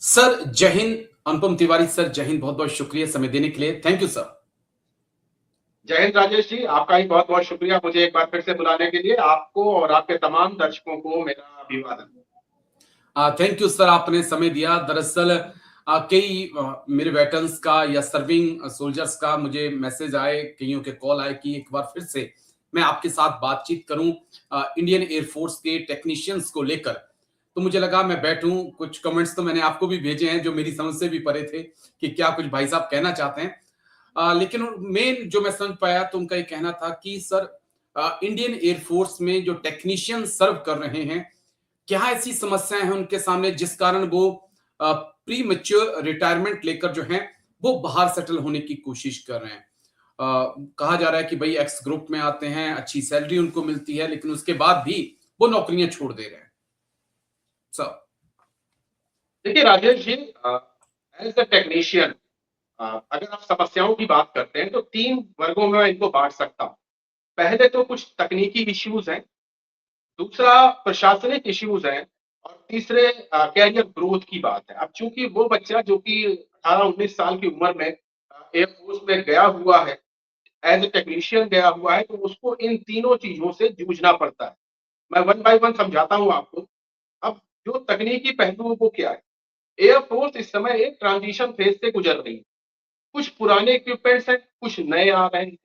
Sir जय हिंद। अनुपम Tiwari sir, जय हिंद। बहुत बहुत शुक्रिया समय देने के लिए। Thank you sir. जय हिंद राजेश जी, आपका ही बहुत बहुत शुक्रिया मुझे एक बार फिर से बुलाने के लिए। आपको और आपके तमाम दर्शकों को मेरा अभिवादन। थैंक यू सर, आपने समय दिया। दरअसल कई मेरे वेटरन्स का या सर्विंग सोल्जर्स का मुझे मैसेज आए, कईयों के कॉल आए कि एक बार फिर से मैं आपके साथ बातचीत करूं इंडियन एयरफोर्स के टेक्नीशियंस को लेकर। तो मुझे लगा मैं बैठूं। कुछ कमेंट्स तो मैंने आपको भी भेजे हैं जो मेरी समझ से भी परे थे कि क्या कुछ भाई साहब कहना चाहते हैं। लेकिन मेन जो मैं समझ पाया तो उनका ये कहना था कि सर इंडियन एयरफोर्स में जो टेक्नीशियन सर्व कर रहे हैं, क्या ऐसी समस्याएं हैं उनके सामने जिस कारण वो प्री मैच्योर रिटायरमेंट लेकर जो है वो बाहर सेटल होने की कोशिश कर रहे हैं। कहा जा रहा है कि भाई एक्स ग्रुप में आते हैं, अच्छी सैलरी उनको मिलती है, लेकिन उसके बाद भी वो नौकरियां छोड़ दे रहे हैं सर। देखिए Rajesh ji, as a technician अगर आप समस्याओं की बात करते हैं तो 3 वर्गों में मैं इनको बांट सकता हूँ। पहले तो कुछ तकनीकी इश्यूज हैं, दूसरा प्रशासनिक इश्यूज हैं और तीसरे कैरियर ग्रोथ की बात है। अब चूंकि वो बच्चा जो कि 18-19 साल की उम्र में एयरफोर्स में गया हुआ है, एज ए टेक्नीशियन गया हुआ है, तो उसको इन तीनों चीजों से जूझना पड़ता है। मैं वन बाय वन समझाता हूँ आपको। अब जो तकनीकी पहलू वो क्या है? एयरफोर्स इस समय एक ट्रांजिशन फेज से गुजर रही है। कुछ पुराने इक्विपमेंट्स हैं, कुछ नए आ रहे हैं।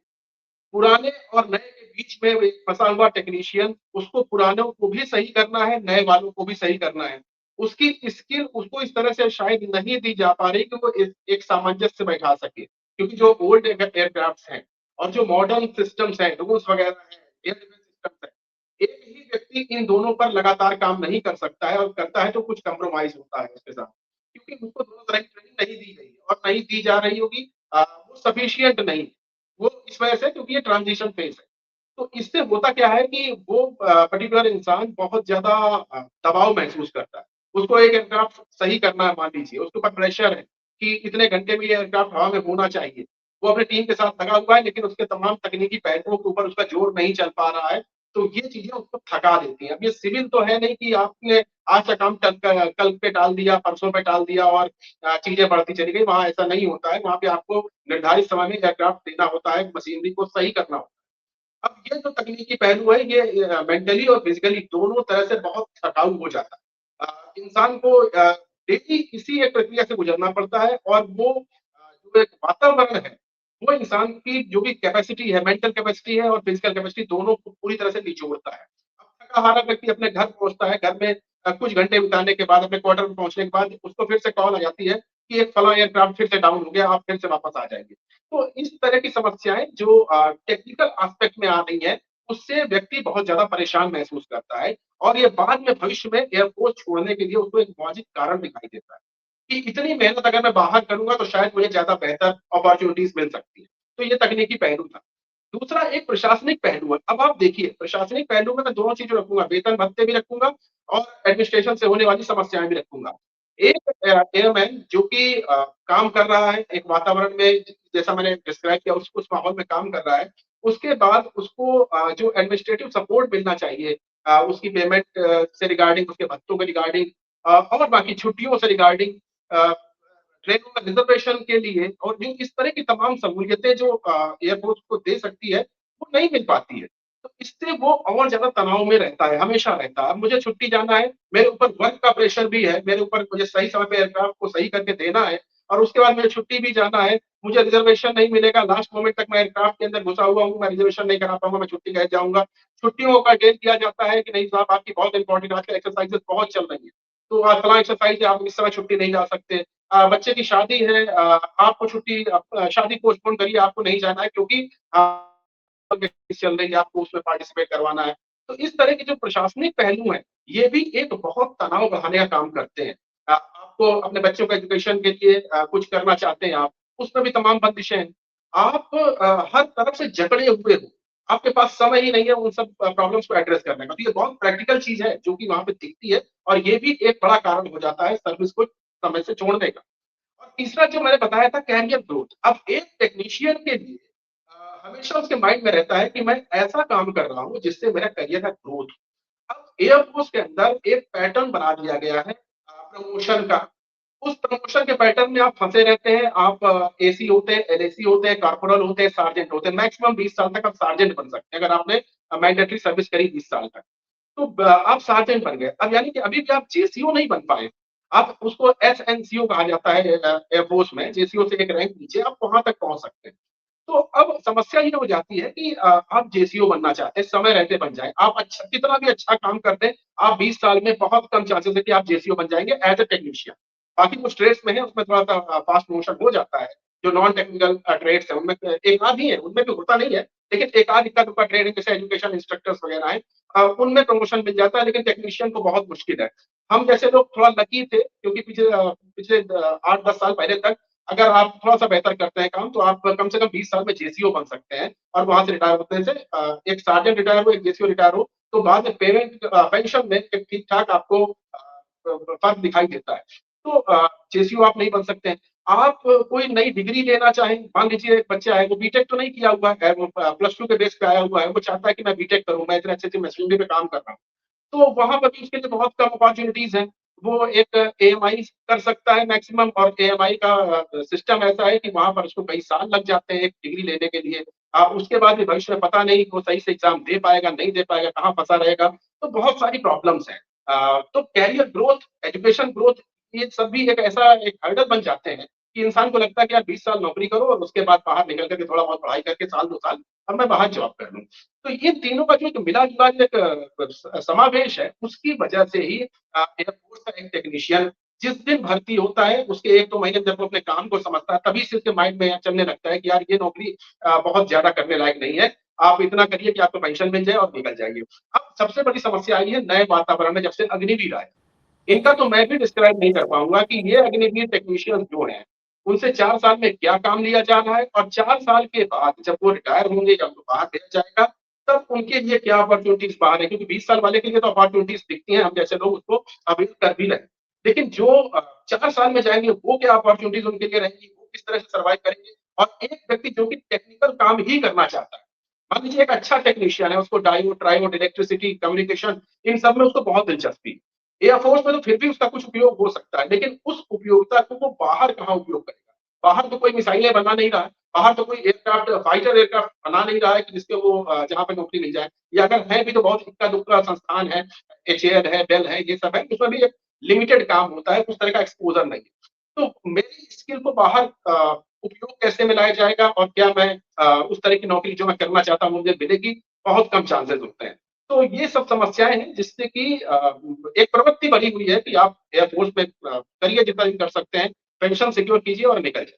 पुराने और नए के बीच में एक फंसा हुआ टेक्नीशियन, उसको पुरानों को भी सही करना है, नए वालों को भी सही करना है। उसकी स्किल उसको इस तरह से शायद नहीं दी जा पा रही कि वो एक सामंजस्य बैठा सके। क्योंकि जो ओल्ड एयरक्राफ्ट्स हैं और जो मॉडर्न सिस्टम्स हैं, रूल्स वगैरह हैं, एयर डिफेंस सिस्टम्स हैं, एक ही व्यक्ति इन दोनों पर लगातार काम नहीं कर सकता है, और करता है तो कुछ कंप्रोमाइज होता है उसके साथ। क्योंकि उसको दोनों तरह की ट्रेनिंग नहीं दी गई है और नहीं दी जा रही होगी। वो सफिशिएंट नहीं, वो इस वजह से क्योंकि ये ट्रांजिशन फेज है। तो इससे होता क्या है कि वो पर्टिकुलर इंसान बहुत ज्यादा दबाव महसूस करता है। उसको एक एयरक्राफ्ट सही करना है, मान लीजिए उसके ऊपर प्रेशर है कि इतने घंटे में ये एयरक्राफ्ट हवा में होना चाहिए। वो अपनी टीम के साथ लगा हुआ है, लेकिन उसके तमाम तकनीकी पहलुओं के ऊपर उसका जोर नहीं चल पा रहा है। तो ये चीजें उसको थका देती हैं। अब ये सिविल तो है नहीं कि आपने आज का काम कल पे टाल दिया, परसों पे टाल दिया और चीजें बढ़ती चली गई। वहां ऐसा नहीं होता है। वहां पे आपको निर्धारित समय में एयरक्राफ्ट देना होता है, मशीनरी को सही करना होता है। अब ये जो तकनीकी पहलू है, ये मेंटली और फिजिकली दोनों तरह से बहुत थकाऊ हो जाता है। इंसान को डेली इसी एक प्रक्रिया से गुजरना पड़ता है, और वो जो एक वातावरण है, वो इंसान की जो भी कैपेसिटी है, मेंटल कैपेसिटी है और फिजिकल कैपेसिटी, दोनों को पूरी तरह से निचोड़ता है। अब थका हारा व्यक्ति अपने घर पहुंचता है, घर में कुछ घंटे बिताने के बाद, अपने क्वार्टर में पहुंचने के बाद उसको फिर से कॉल आ जाती है कि एक फला एयरक्राफ्ट फिर से डाउन हो गया, आप फिर से वापस आ जाएंगे। तो इस तरह की समस्याएं जो टेक्निकल एस्पेक्ट में आ रही है, उससे व्यक्ति बहुत ज्यादा परेशान महसूस करता है, और ये बाद में भविष्य में एयरफोर्स छोड़ने के लिए उसको एक मौजिक कारण दिखाई देता है कि इतनी मेहनत अगर मैं बाहर करूंगा तो शायद मुझे ज्यादा बेहतर अपॉर्चुनिटीज मिल सकती है। तो ये तकनीकी पहलू था। दूसरा एक प्रशासनिक पहलू है। अब आप देखिए, प्रशासनिक पहलू में मैं दोनों चीजें रखूंगा, वेतन भत्ते भी रखूंगा और एडमिनिस्ट्रेशन से होने वाली समस्याएं भी रखूंगा। एक एयरमैन जो कि काम कर रहा है एक वातावरण में, जैसा मैंने डिस्क्राइब किया, उस माहौल में काम कर रहा है। उसके बाद उसको जो एडमिनिस्ट्रेटिव सपोर्ट मिलना चाहिए, उसकी पेमेंट से रिगार्डिंग, उसके भत्तों के रिगार्डिंग, और बाकी छुट्टियों से रिगार्डिंग, ट्रेनों में रिजर्वेशन के लिए, और जो इस तरह की तमाम सहूलियतें जो एयरपोर्ट को दे सकती है, वो नहीं मिल पाती है। तो इससे वो और ज्यादा तनाव में रहता है, हमेशा रहता है। अब मुझे छुट्टी जाना है, मेरे ऊपर वर्क का प्रेशर भी है, मेरे ऊपर मुझे सही समय पे एयरक्राफ्ट को सही करके देना है, और उसके बाद मुझे छुट्टी भी जाना है। मुझे रिजर्वेशन नहीं मिलेगा, लास्ट मोमेंट तक मैं एयरक्राफ्ट के अंदर घुसा हुआ हूँ, मैं रिजर्वेशन नहीं करा पाऊंगा, मैं छुट्टी कैसे जाऊंगा। छुट्टियों का डेट दिया जाता है कि नहीं साहब, आपकी बहुत इंपॉर्टेंट आजकल एक्सरसाइजेस बहुत चल रही है, तो फला एक्सरसाइज है, आप इस समय छुट्टी नहीं जा सकते। बच्चे की शादी है, आपको छुट्टी, शादी पोस्टपोन करिए, आपको नहीं जाना है क्योंकि चल रही है, आपको उसमें पार्टिसिपेट करवाना है। तो इस तरह के जो प्रशासनिक पहलू हैं, ये भी एक बहुत तनाव बढ़ाने का काम करते हैं। आपको अपने बच्चों के एजुकेशन के लिए कुछ करना चाहते हैं आप, उसमें भी तमाम बंदिशें हैं। आप हर तरफ से जकड़े हुए हो, आपके पास समय ही नहीं है उन सब प्रॉब्लम्स को एड्रेस करने का। तो ये बहुत प्रैक्टिकल चीज है जो कि वहां पे दिखती है, और ये भी एक बड़ा कारण हो जाता है सर्विस को समय से छोड़ने का। और तीसरा जो मैंने बताया था, कैरियर ग्रोथ। अब एक टेक्नीशियन के लिए हमेशा उसके माइंड में रहता है कि मैं ऐसा काम कर रहा हूँ जिससे मेरा करियर का ग्रोथ हो। अब एयरफोर्स के अंदर एक पैटर्न बना दिया गया है प्रमोशन का। उस प्रमोशन के पैटर्न में आप फँसे रहते हैं, आप एसी होते हैं, एलएसी होते हैं, कॉर्पोरल होते हैं, सार्जेंट होते हैं, मैक्सिमम 20 साल तक आप सार्जेंट बन सकते हैं, अगर आपने मैंडेटरी सर्विस करी 20 साल तक। तो आप सार्जेंट बन गए। अब यानी कि अभी भी आप जेसीओ नहीं बन पाए। आप उसको एसएनसीओ कहा जाता है एयरफोर्स में, जेसीओ से एक रैंक नीचे आप वहाँ तक पहुँच सकते हैं। तो अब समस्या ये हो जाती है कि आप जेसीओ बनना चाहते हैं, समय रहते बन जाएँ। आप अच्छा कितना भी अच्छा काम कर दें, आप 20 साल में बहुत कम चांसेस है कि आप जेसीओ बन जाएँगे एज़ अ टेक्नीशियन। बाकी कुछ ट्रेड्स में है, उसमें थोड़ा-सा फास्ट प्रमोशन हो जाता है। जो नॉन टेक्निकल ट्रेड्स हैं, उनमें एक आध ही है, उनमें भी होता नहीं है, लेकिन एक आध इक्का-दुक्का ट्रेड है, जैसे एजुकेशन इंस्ट्रक्टर्स वगैरह हैं, उनमें प्रमोशन मिल जाता है, लेकिन टेक्नीशियन को बहुत मुश्किल है। हम जैसे लोग थोड़ा लकी थे, क्योंकि पिछले 8-10 साल पहले तक अगर आप थोड़ा-सा बेहतर करते हैं काम, तो आप कम से कम 20 साल में जेसीओ बन सकते हैं और वहाँ से रिटायर होने से एक सार्जेंट रिटायर हो, एक जेसीओ रिटायर हो, तो बाद में पेंशन में एक ठीक-ठाक आपको फ़र्क दिखाई देता है। तो जेसीओ आप नहीं बन सकते हैं। आप कोई नई डिग्री लेना चाहें, मान लीजिए एक बच्चा है, वो बीटेक तो नहीं किया हुआ है, वो प्लस 2 के बेस पे आया हुआ है, वो चाहता है कि मैं बीटेक करूँ, मैं इतने अच्छे-अच्छे मशीनरी पे काम कर रहा हूँ। तो वहाँ पर भी उसके लिए बहुत कम अपॉर्च्युनिटीज़ हैं। वो एक एएमआई कर सकता है मैक्सिमम, और एएमआई का सिस्टम ऐसा है कि वहाँ पर उसको कई साल लग जाते हैं एक डिग्री लेने के लिए। उसके बाद भी भविष्य में पता नहीं वो सही से एग्ज़ाम दे पाएगा, नहीं दे पाएगा, कहाँ फँसा रहेगा। तो बहुत सारी प्रॉब्लम्स हैं। तो करियर ग्रोथ, एजुकेशन ग्रोथ, ये सब भी एक ऐसा एक हर्डल बन जाते हैं कि इंसान को लगता है कि यार 20 साल नौकरी करो और उसके बाद बाहर निकल कर के थोड़ा बहुत पढ़ाई करके साल 2 साल अब मैं बाहर जॉब कर लूँ। तो ये तीनों का जो एक मिला-जुला जो एक समावेश है, उसकी वजह से ही एयरफोर्स का एक टेक्नीशियन जिस दिन भर्ती होता है, उसके 1-2 महीने जब वो अपने काम को समझता है, तभी से उसके माइंड में चलने लगता है कि यार ये नौकरी बहुत ज़्यादा करने लायक नहीं है। आप इतना करिए कि आपको पेंशन मिल जाए और निकल जाइए। अब सबसे बड़ी समस्या आई है नए वातावरण में, जब से अग्निवीर आए। इनका तो मैं भी डिस्क्राइब नहीं कर पाऊँगा कि ये अग्निवीर टेक्नीशियंस जो हैं, उनसे 4 साल में क्या काम लिया जा रहा है, और 4 साल के बाद जब वो रिटायर होंगे या उनको बाहर भेजा जाएगा, तब उनके लिए क्या अपॉर्च्युनिटीज़ बाहर है, क्योंकि 20 साल वाले के लिए तो अपॉर्च्युनिटीज़ दिखती हैं, हम जैसे लोग उसको अवेल कर भी रहे हैं। लेकिन जो 4 साल में जाएँगे, वो क्या अपॉर्च्युनिटीज़ उनके लिए रहेंगी, वो किस तरह से सर्वाइव करेंगे, और एक व्यक्ति जो कि टेक्निकल काम ही करना चाहता है, मान लीजिए एक अच्छा टेक्नीशियन है, उसको डायोड, ट्रायोड, इलेक्ट्रिसिटी, कम्युनिकेशन, इन सब में उसको बहुत दिलचस्पी है। एयरफ़ोर्स में तो फिर भी उसका कुछ उपयोग हो सकता है, लेकिन उस उपयोगिता को वो बाहर कहाँ उपयोग करेगा? बाहर तो कोई मिसाइलें बना नहीं रहा है, बाहर तो कोई एयरक्राफ्ट, फाइटर एयरक्राफ्ट बना नहीं रहा है कि जिसके वो जहाँ पे नौकरी मिल जाए, या अगर है भी तो बहुत इक्का-दुक्का संस्थान है, एचएएल है, बेल है, ये सब है, उसमें भी एक लिमिटेड काम होता है, उस तरह का एक्सपोज़र नहीं है। तो मेरी स्किल को बाहर उपयोग कैसे में लाया जाएगा, और क्या मैं उस तरह की नौकरी जो मैं करना चाहता हूँ मुझे मिलेगी? बहुत कम चांसेज़ होते हैं। तो ये सब समस्याएँ हैं जिससे कि एक प्रवृत्ति बनी हुई है कि आप एयरफ़ोर्स में करिए जितना भी कर सकते हैं, पेंशन सिक्योर कीजिए और निकल जाइए।